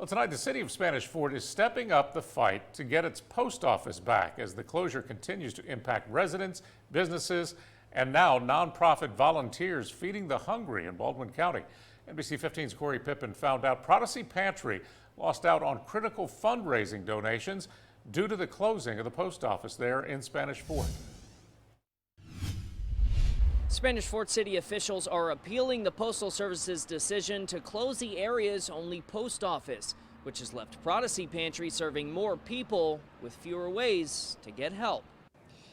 Well, tonight, the city of Spanish Fort is stepping up the fight to get its post office back as the closure continues to impact residents, businesses, and now nonprofit volunteers feeding the hungry in Baldwin County. NBC 15's Corey Pippen found out Prodisee Pantry lost out on critical fundraising donations due to the closing of the post office there in Spanish Fort. Spanish Fort City officials are appealing the Postal Service's decision to close the area's only post office, which has left Prodisee Pantry serving more people with fewer ways to get help.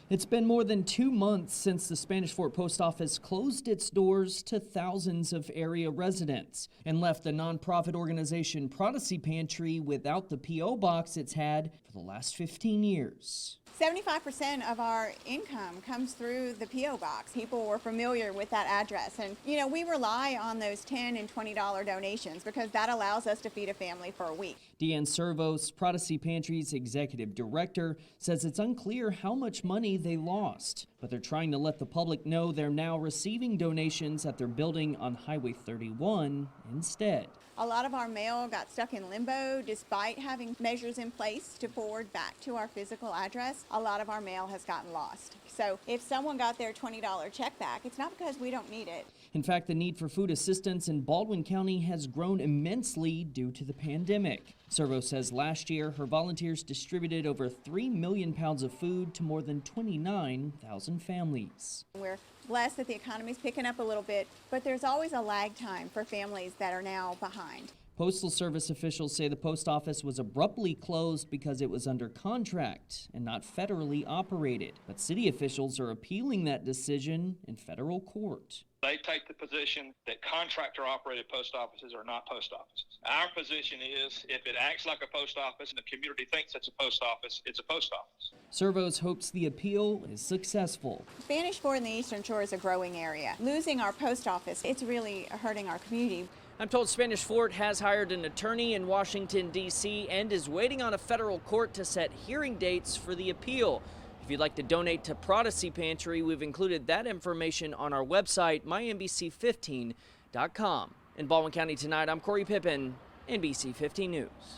It's been more than 2 months since the Spanish Fort Post Office closed its doors to thousands of area residents and left the nonprofit organization Prodisee Pantry without the P.O. box it's had for the last 15 years. 75% of our income comes through the P.O. box. People were familiar with that address, and we rely on those $10 and $20 donations because that allows us to feed a family for a week. Deanne Servos, Prodisee Pantry's executive director, says it's unclear how much money they lost, but they're trying to let the public know they're now receiving donations at their building on Highway 31 instead. A lot of our mail got stuck in limbo despite having measures in place to forward back to our physical address. A lot of our mail has gotten lost. So if someone got their $20 check back, it's not because we don't need it. In fact, the need for food assistance in Baldwin County has grown immensely due to the pandemic. Servo says last year her volunteers distributed over 3 million pounds of food to more than 29,000 families. We're blessed that the economy's picking up a little bit, but there's always a lag time for families that are now behind. Postal Service officials say the post office was abruptly closed because it was under contract and not federally operated. But city officials are appealing that decision in federal court. They take the position that contractor-operated post offices are not post offices. Our position is if it acts like a post office and the community thinks it's a post office, it's a post office. Servos hopes the appeal is successful. Spanish Fort in the Eastern Shore is a growing area. Losing our post office, it's really hurting our community. I'm told Spanish Fort has hired an attorney in Washington, D.C. and is waiting on a federal court to set hearing dates for the appeal. If you'd like to donate to Prodisee Pantry, we've included that information on our website, mynbc15.com. In Baldwin County tonight, I'm Corey Pippen, NBC 15 News.